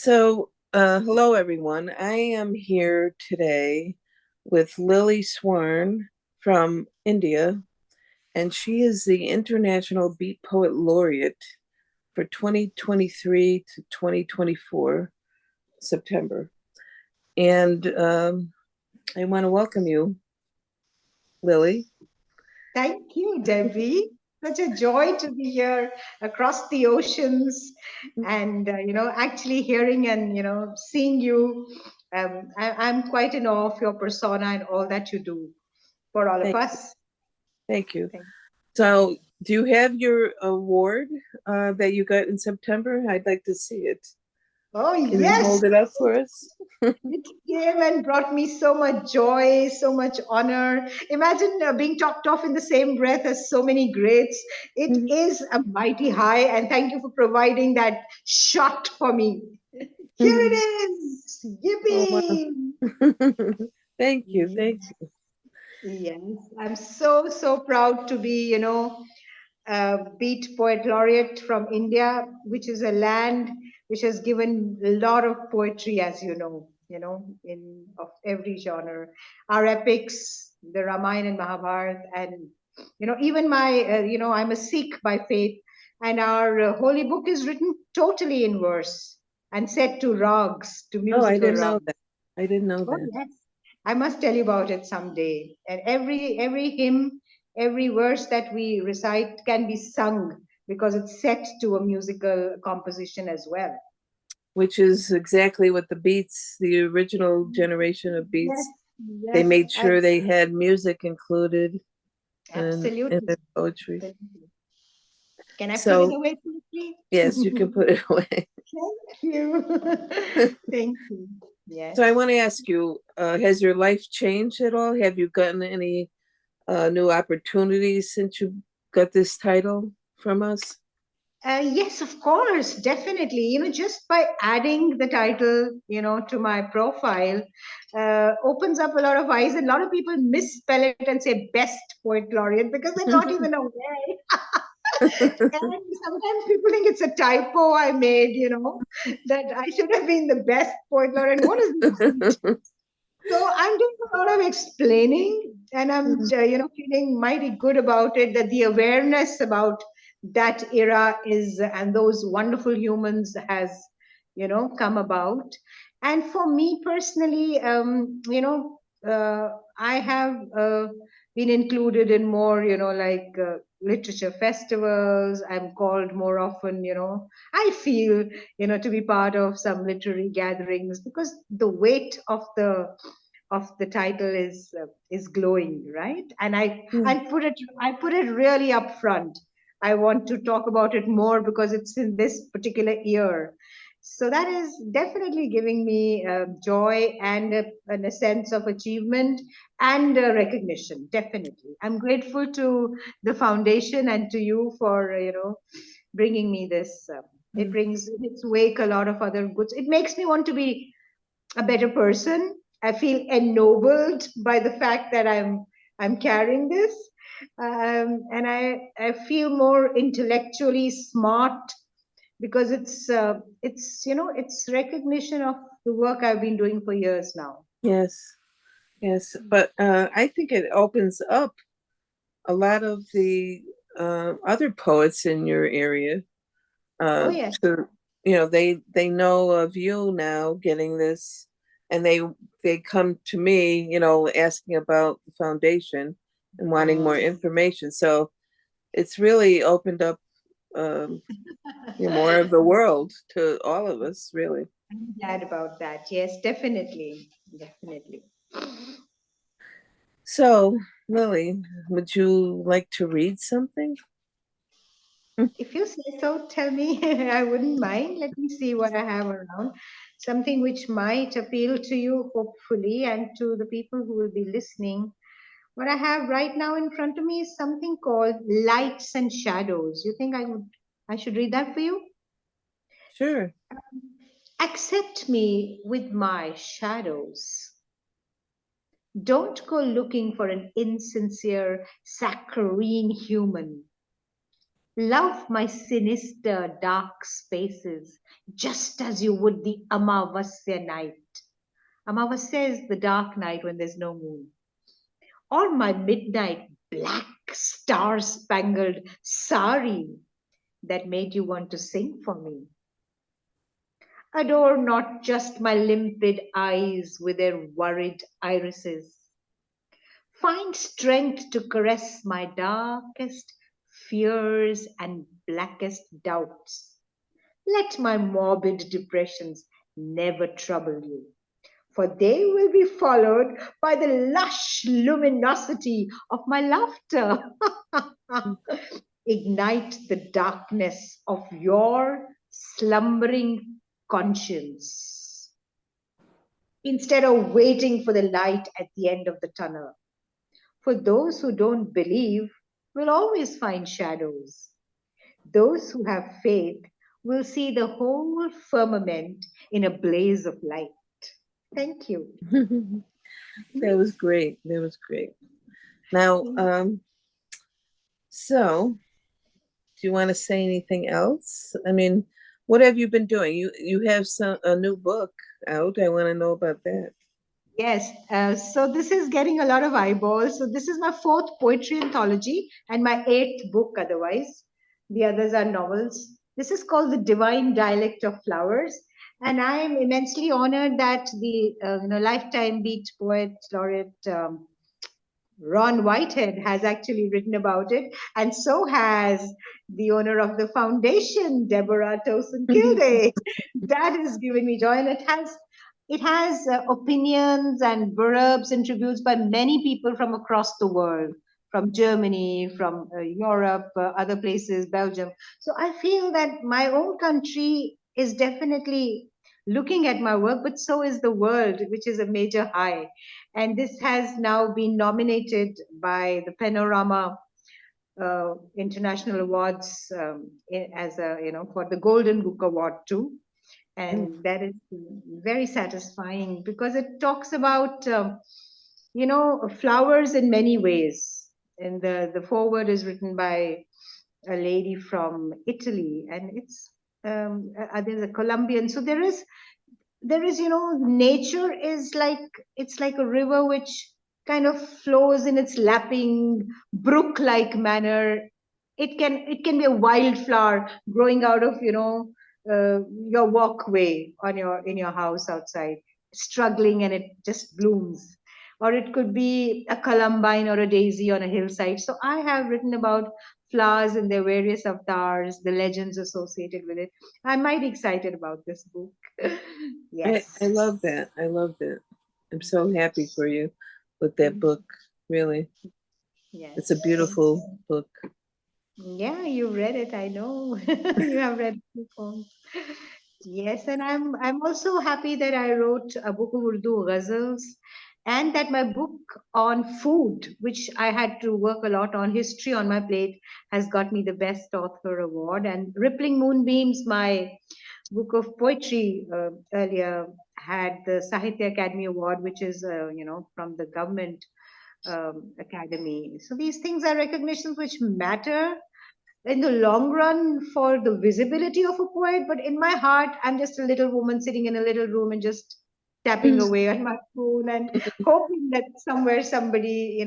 Hello everyone. I am here today with Lily Swarn from India, and she is the International Beat Poet Laureate for 2023 to 2024, September. And I want to welcome you, Lily. Thank you, Debbie. Such a joy to be here across the oceans and, actually hearing and, seeing you. I'm quite in awe of your persona and all that you do for all of Thank, us. thank you. Thank So, do you have your award that you got in September? I'd like to see it. Oh, Can you yes. hold it up for us? It came and brought me so much joy, so much honor. Imagine being talked off in the same breath as so many greats. It is a mighty high, and thank you for providing that shot for me. Here it is. Oh, wow. Yippee! Thank you. Thank you. Yes, I'm so, so proud to be, Beat Poet Laureate from India, which is a land which has given a lot of poetry, as in of every genre. Our epics, the Ramayana and Mahabharata, and even I'm a Sikh by faith, and our holy book is written totally in verse and set to rags, to Oh, I musical didn't know rags. that. I didn't know Oh that. yes, I must tell you about it someday. And every hymn, every verse that we recite can be sung because it's set to a musical composition as well. Which is exactly what the original generation of Yes, beats, they yes, made sure they had music included in absolutely. their poetry. Absolutely. Can I put it So, away, please? yes, you can put it away. Thank you. Thank you. So, I Yes. want to ask you, has your life changed at all? Have you gotten any new opportunities since you got this title from us? Yes, of course, definitely. Just by adding the title, to my profile, opens up a lot of eyes. And a lot of people misspell it and say best poet laureate because they're not even aware. And sometimes people think it's a typo I made, that I should have been the best poet laureate. What is this? So I'm doing a lot of explaining, and I'm feeling mighty good about it. That the awareness about that era is and those wonderful humans has come about. And for me personally, I have been included in more like literature festivals. I'm called more often. I feel to be part of some literary gatherings because the weight of the title is glowing, right? And I put it really up front. I want to talk about it more because it's in this particular year. So that is definitely giving me joy and a sense of achievement and recognition. Definitely, I'm grateful to the foundation and to you for bringing me this. It brings in its wake a lot of other goods. It makes me want to be a better person. I feel ennobled by the fact that I'm carrying this, and I feel more intellectually smart because it's recognition of the work I've been doing for years now. Yes, yes. But I think it opens up a lot of the other poets in your area Oh yes. to they know of you now getting this, and they come to me asking about the foundation and wanting more information. So it's really opened up um, more of the world to all of us, really. I'm glad about that. Yes, definitely, definitely. So, Lily, would you like to read something? If you say so, tell me. I wouldn't mind. Let me see what I have around. Something which might appeal to you, hopefully, and to the people who will be listening. What I have right now in front of me is something called Lights and Shadows. You think I should read that for you? Sure. Accept me with my shadows. Don't go looking for an insincere, saccharine human. Love my sinister, dark spaces, just as you would the Amavasya night. Amavasya is the dark night when there's no moon. Or my midnight black star-spangled sari that made you want to sing for me. Adore not just my limpid eyes with their worried irises. Find strength to caress my darkest fears and blackest doubts. Let my morbid depressions never trouble you, for they will be followed by the lush luminosity of my laughter. Ignite the darkness of your slumbering conscience instead of waiting for the light at the end of the tunnel. For those who don't believe will always find shadows. Those who have faith will see the whole firmament in a blaze of light. Thank you. That was great. That was great. Now, so do you want to say anything else? I mean, what have you been doing? You have a new book out. I want to know about that. Yes, so this is getting a lot of eyeballs. So this is my fourth poetry anthology and my eighth book otherwise. The others are novels. This is called The Divine Dialect of Flowers. And I am immensely honored that the Lifetime Beat Poet Laureate Ron Whitehead has actually written about it, and so has the owner of the foundation, Deborah Tosun Kilday. That has given me joy, and it has opinions and verbs and tributes by many people from across the world, from Germany, from Europe, other places, Belgium. So I feel that my own country is definitely looking at my work, but so is the world, which is a major high. And this has now been nominated by the Panorama International Awards as a, for the Golden Book Award too. And that is very satisfying because it talks about, flowers in many ways. And the foreword is written by a lady from Italy, and there's a Colombian. So there is nature is like, it's like a river which kind of flows in its lapping brook like manner. It can be a wildflower growing out of your walkway on your in your house outside, struggling, and it just blooms. Or it could be a columbine or a daisy on a hillside. So I have written about flowers and their various avatars, the legends associated with it. I'm mighty excited about this book. I Yes. love that. I love that. I'm so happy for you with that book. Really, it's a Yes. beautiful book. Yeah, you read it. I know you have read it before. Yes, and I'm also happy that I wrote a book of Urdu ghazals, and that my book on food, which I had to work a lot on, history on my plate, has got me the best author award. And Rippling Moonbeams, my book of poetry, earlier had the Sahitya Academy Award, which is from the government academy. So these things are recognitions which matter in the long run for the visibility of a poet, but in my heart, I'm just a little woman sitting in a little room and just tapping away on my phone and hoping that somewhere somebody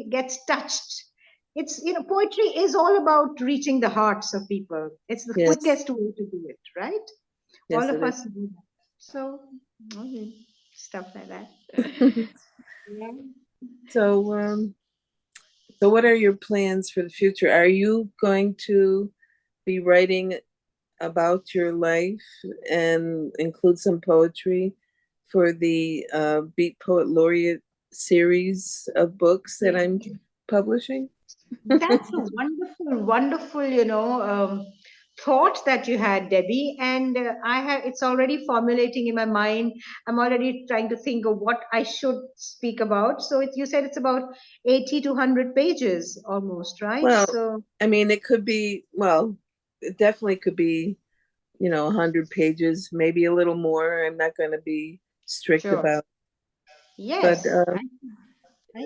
gets touched. It's, poetry is all about reaching the hearts of people. It's the Yes, quickest way to do it, right? All yes, of it us do that. So, okay, stuff like that. is. Yeah. So, so what are your plans for the future? Are you going to be writing about your life and include some poetry for the Beat Poet Laureate series of books that Yeah. I'm publishing? That's a wonderful, wonderful, thought that you had, Debbie. And I have, it's already formulating in my mind. I'm already trying to think of what I should speak about. So you said it's about 80 to 100 pages almost, right? Well, So, I mean, it could be, well, it definitely could be, 100 pages, maybe a little more. I'm not going to be strict sure. about, but Yes, I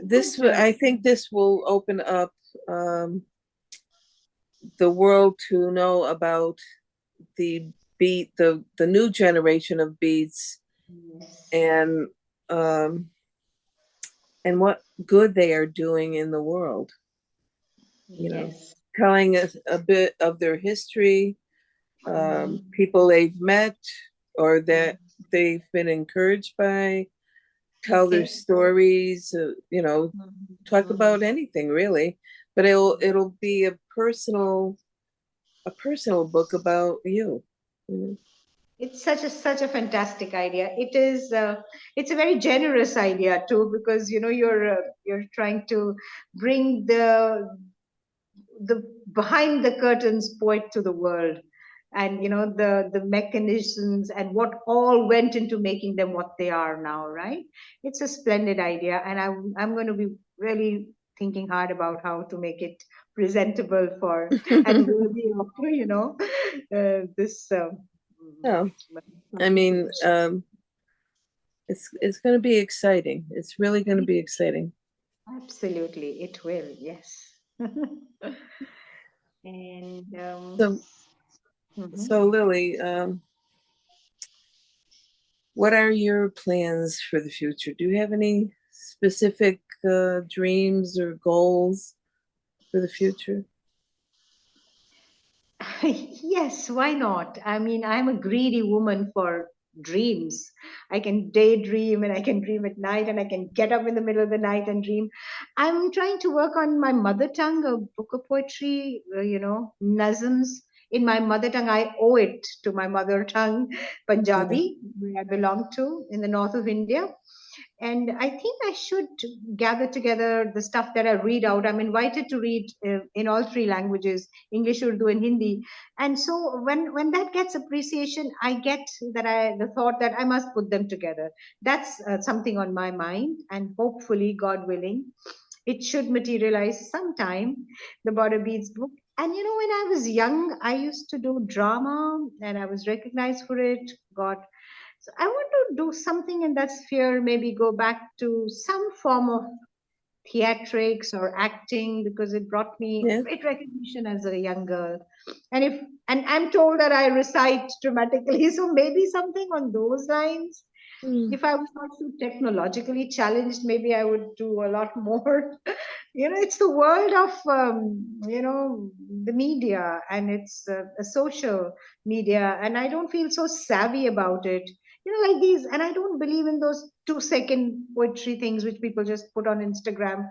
could, I think this will open up um, the world to know about the beat, the new generation of beats, Yes. and um, and what good they are doing in the world. You know, Yes. telling us a bit of their history, Mhm. people they've met or that they've been encouraged by, tell their Okay. stories, Mhm. talk about Mhm. anything really, but it'll be a personal book about you. Mhm. It's such a fantastic idea. It is. It's a very generous idea too, because you're trying to bring the behind the curtains poet to the world, and the mechanisms and what all went into making them what they are now, right? It's a splendid idea, and I'm going to be really thinking hard about how to make it presentable for and worthy of this No, I mean, publication. it's going to be exciting. It's really going to be exciting. Absolutely, it will, yes. And So, mhm. so Lily, what are your plans for the future? Do you have any specific dreams or goals for the future? Yes, why not? I mean, I'm a greedy woman for dreams. I can daydream and I can dream at night and I can get up in the middle of the night and dream. I'm trying to work on my mother tongue, a book of poetry, nazms in my mother tongue. I owe it to my mother tongue, Yeah. Punjabi, where I belong to in the north of India. And I think I should gather together the stuff that I read out. I'm invited to read in all three languages: English, Urdu, and Hindi. And so when that gets appreciation, I get the thought that I must put them together. That's something on my mind, and hopefully, God willing, it should materialize sometime. The Border Beats book. And when I was young, I used to do drama, and I was recognized for it. Got so I want to do something in that sphere, maybe go back to some form of theatrics or acting, because it brought me Yeah. great recognition as a young girl. And if and I'm told that I recite dramatically, so maybe something on those lines. Mm. If I was not so technologically challenged, maybe I would do a lot more. It's the world of the media, and it's a social media, and I don't feel so savvy about it. Like these, and I don't believe in those 2-second poetry things which people just put on Instagram.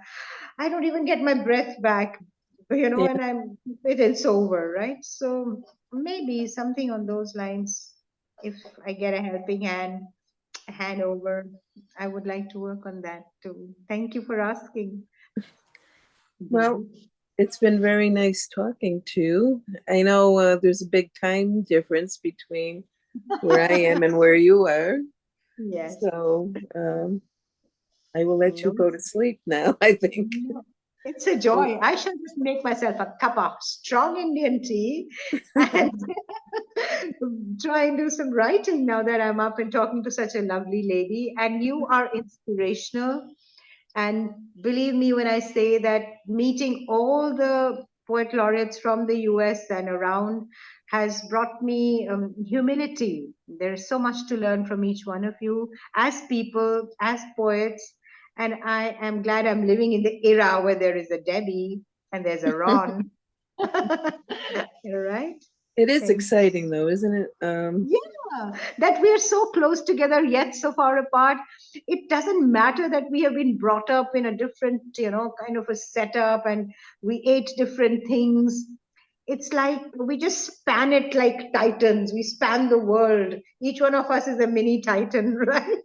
I don't even get my breath back, Yeah. and it's over, right? So maybe something on those lines. If I get a helping hand over, I would like to work on that too. Thank you for asking. Well, Mhm. it's been very nice talking to you. I know there's a big time difference between where I am and where you are. Yes. So I will let you No, go to sleep now, I think. no. It's a joy. I shall just make myself a cup of strong Indian tea and try and do some writing now that I'm up and talking to such a lovely lady. And you are inspirational. And believe me when I say that meeting all the poet laureates from the US and around has brought me humility. There's so much to learn from each one of you as people, as poets. And I am glad I'm living in the era where there is a Debbie and there's a Ron. All right. It is Thank exciting though, isn't it? Yeah, that we are so close together yet so far apart. It doesn't matter that we have been brought up in a different, kind of a setup, and we ate different things. It's like we just span it like titans. We span the world. Each one of us is a mini titan, right?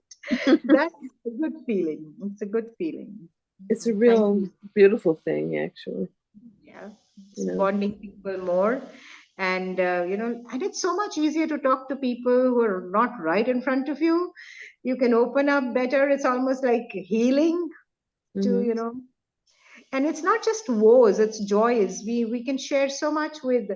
That's a good feeling. It's a good feeling. It's a Thank real you. beautiful thing, actually. Yeah, it's You know. bonding people more. And and it's so much easier to talk to people who are not right in front of you. You can open up better. It's almost like healing to Hmm. and it's not just woes, it's joys. We can share so much with.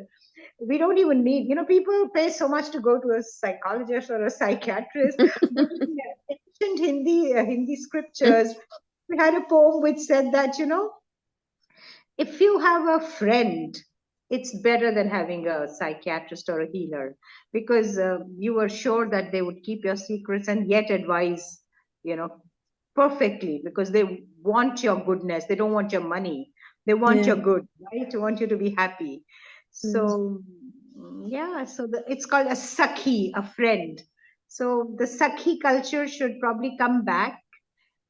We don't even need, people pay so much to go to a psychologist or a psychiatrist. But in the ancient Hindi scriptures, we had a poem which said that if you have a friend it's better than having a psychiatrist or a healer, because you are sure that they would keep your secrets and yet advise, you know, perfectly, because they want your goodness. They don't want your money. They want Yeah. your good, right? They want you to be happy. Mm. So, yeah, so it's called a Sakhi, a friend. So the Sakhi culture should probably come back,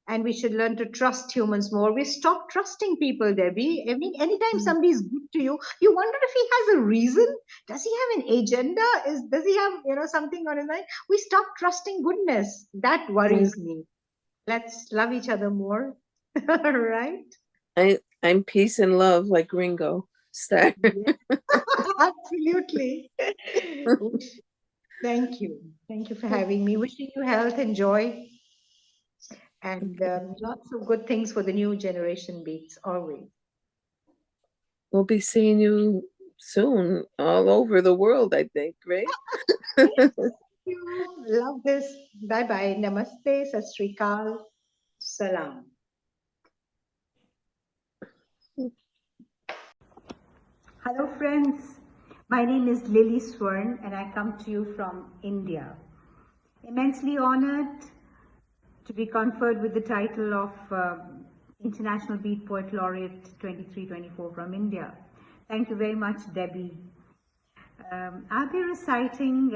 and we should learn to trust humans more. We stop trusting people, Debbie. I mean, anytime Mm. somebody's good to you, you wonder if he has a reason. Does he have an agenda? Does he have, something on his mind? We stop trusting goodness. That Yeah. worries me. Let's love each other more. Right? I'm peace and love like Ringo Starr. Yes, absolutely. Thank you. Thank you for having me. Wishing you health and joy, and Okay. lots of good things for the new generation beats always. We'll be seeing you soon all over the world, I think, right? You. Love this. Bye bye. Namaste. Sat Sri Akal. Salam. Hello, friends. My name is Lily Swarn, and I come to you from India. Immensely honored to be conferred with the title of International Beat Poet Laureate 23-24 from India. Thank you very much, Debbie. I'll be reciting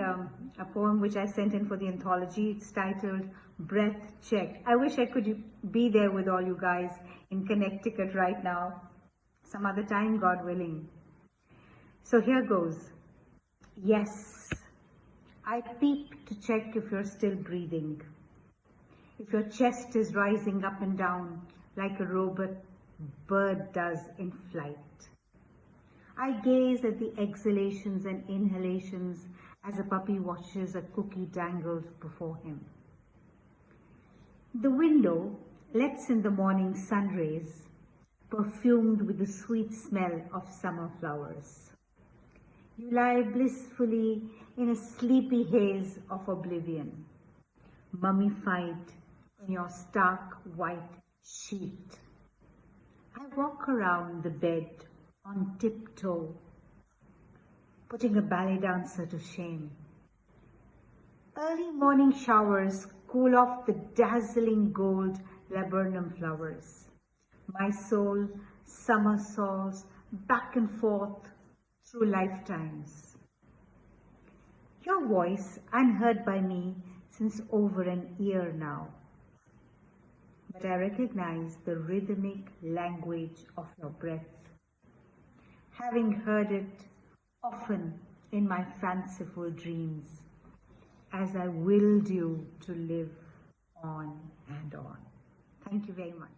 a poem which I sent in for the anthology. It's titled Breath Check. I wish I could be there with all you guys in Connecticut right now, some other time, God willing. So here goes. Yes, I peep to check if you're still breathing, if your chest is rising up and down like a robot bird does in flight. I gaze at the exhalations and inhalations as a puppy watches a cookie dangled before him. The window lets in the morning sun rays, perfumed with the sweet smell of summer flowers. You lie blissfully in a sleepy haze of oblivion, mummified in your stark white sheet. I walk around the bed on tiptoe, putting a ballet dancer to shame. Early morning showers cool off the dazzling gold laburnum flowers. My soul somersaults back and forth through lifetimes. Your voice unheard by me since over an year now. But I recognize the rhythmic language of your breath, having heard it often in my fanciful dreams, as I willed you to live on and on. Thank you very much.